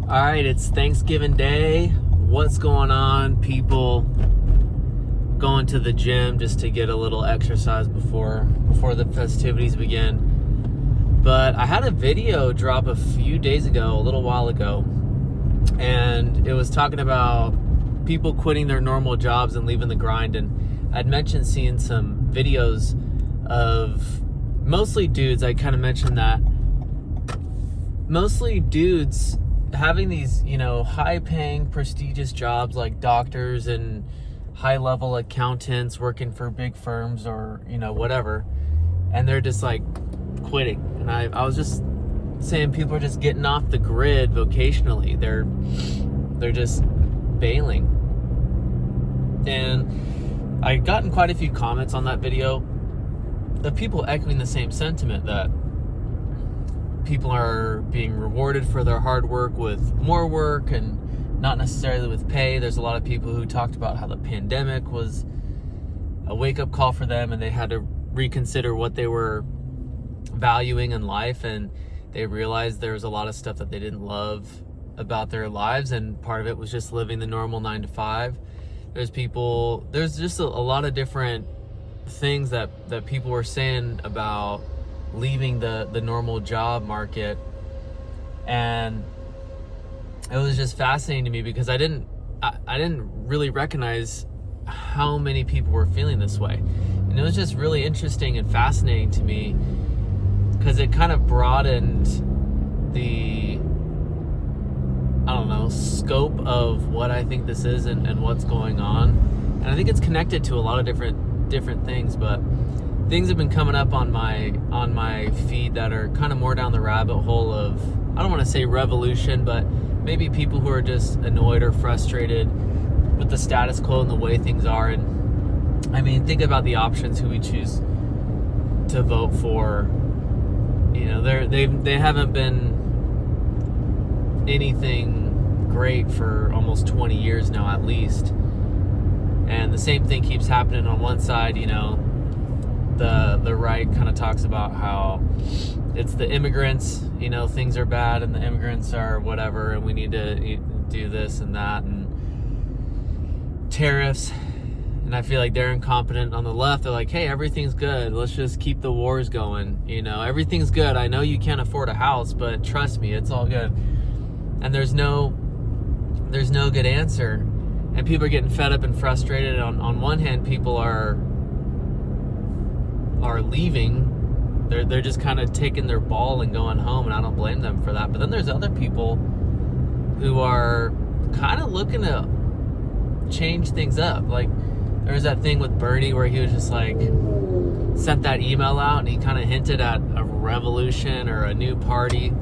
All right, it's Thanksgiving Day. What's going on, people? Going to the gym just to get a little exercise before the festivities begin. But I had a video drop a few days ago, a little while ago, and it was talking about people quitting their normal jobs and leaving the grind. And I'd mentioned seeing some videos of mostly dudes. I kind of mentioned that mostly dudes having these, high-paying, prestigious jobs like doctors and high-level accountants working for big firms or, whatever. And they're just like quitting. And I was just saying people are just getting off the grid vocationally. They're just bailing. And I gotten quite a few comments on that video of people echoing the same sentiment, that people are being rewarded for their hard work with more work and not necessarily with pay. There's a lot of people who talked about how the pandemic was a wake-up call for them and they had to reconsider what they were valuing in life, and they realized there was a lot of stuff that they didn't love about their lives, and part of it was just living the normal 9 to 5. There's just a lot of different things that people were saying about leaving the normal job market, and it was just fascinating to me because I didn't really recognize how many people were feeling this way. And it was just really interesting and fascinating to me because it kind of broadened the scope of what I think this is and what's going on. And I think it's connected to a lot of different things, but things have been coming up on my feed that are kind of more down the rabbit hole of, I don't want to say revolution, but maybe people who are just annoyed or frustrated with the status quo and the way things are. And I mean, think about the options who we choose to vote for. They haven't been anything great for almost 20 years now, at least. And the same thing keeps happening on one side. The right kind of talks about how it's the immigrants, things are bad and the immigrants are whatever, and we need to do this and that, and tariffs. And I feel like they're incompetent on the left. They're like, hey, everything's good. Let's just keep the wars going. Everything's good. I know you can't afford a house, but trust me, it's all good. And there's no good answer. And people are getting fed up and frustrated. On one hand, people are leaving. They're just kind of taking their ball and going home, and I don't blame them for that. But then there's other people who are kind of looking to change things up. Like, there was that thing with Bernie where he was just like sent that email out and he kind of hinted at a revolution or a new party.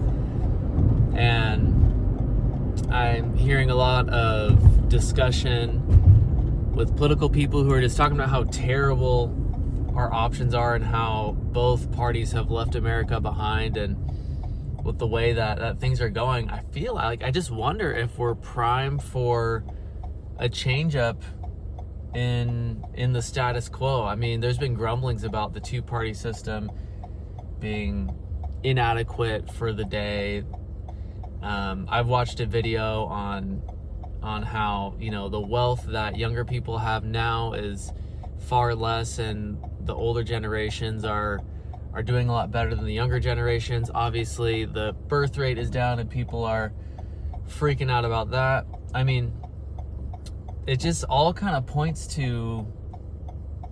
And I'm hearing a lot of discussion with political people who are just talking about how terrible our options are and how both parties have left America behind. And with the way that things are going, I feel like, I just wonder if we're primed for a change up in the status quo. I mean, there's been grumblings about the two-party system being inadequate for the day. I've watched a video on how, the wealth that younger people have now is far less, and the older generations are doing a lot better than the younger generations. Obviously, the birth rate is down and people are freaking out about that. I mean, it just all kind of points to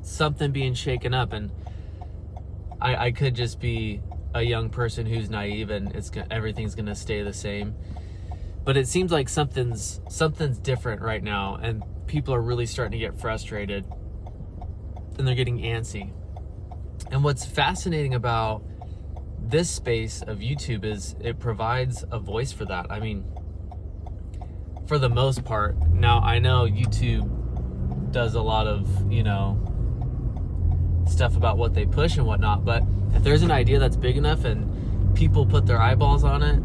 something being shaken up, and I could just be a young person who's naive and everything's gonna stay the same. But it seems like something's different right now, and people are really starting to get frustrated and they're getting antsy. And what's fascinating about this space of YouTube is it provides a voice for that. I mean, for the most part. Now, I know YouTube does a lot of, stuff about what they push and whatnot, but if there's an idea that's big enough and people put their eyeballs on it,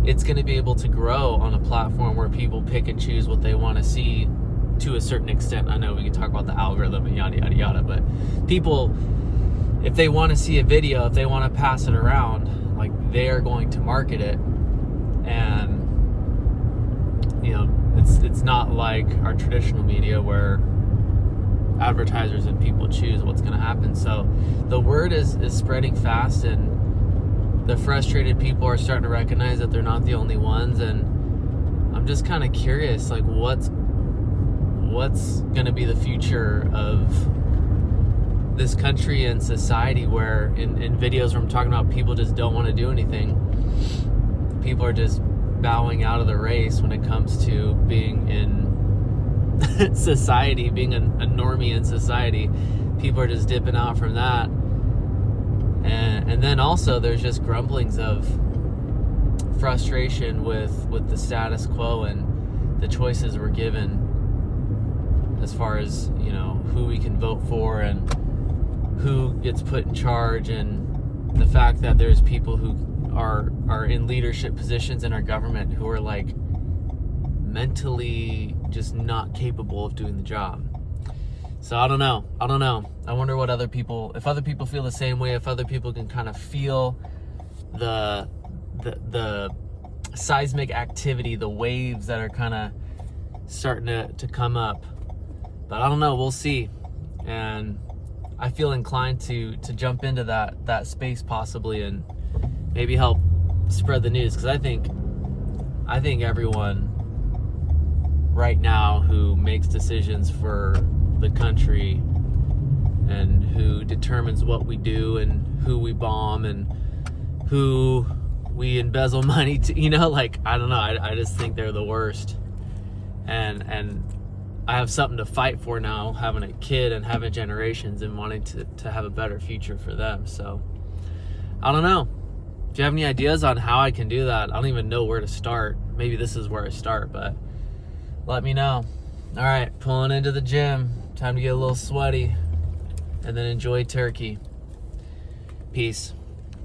it's going to be able to grow on a platform where people pick and choose what they want to see to a certain extent. I know we can talk about the algorithm and yada, yada, yada, but people, if they want to see a video, if they want to pass it around, like, they are going to market it. And not like our traditional media where advertisers and people choose what's going to happen. So the word is spreading fast, and the frustrated people are starting to recognize that they're not the only ones. And I'm just kind of curious, like what's going to be the future of this country and society, where in videos where I'm talking about people just don't want to do anything. People are just bowing out of the race when it comes to being in society, being a normie in society. People are just dipping out from that. And then also there's just grumblings of frustration with the status quo and the choices we're given as far as, you know, who we can vote for and who gets put in charge, and the fact that there's people who are in leadership positions in our government who are like mentally just not capable of doing the job. So I don't know. I wonder what if other people feel the same way, if other people can kind of feel the seismic activity, the waves that are kind of starting to come up. But I don't know, we'll see. And I feel inclined to jump into that space possibly, and maybe help spread the news, because I think everyone right now who makes decisions for the country and who determines what we do and who we bomb and who we embezzle money to, you know, like, I don't know, I just think they're the worst. And I have something to fight for now, having a kid and having generations and wanting to have a better future for them. So I don't know. Do you have any ideas on how I can do that? I don't even know where to start. Maybe this is where I start, but let me know. All right, pulling into the gym. Time to get a little sweaty and then enjoy turkey. Peace.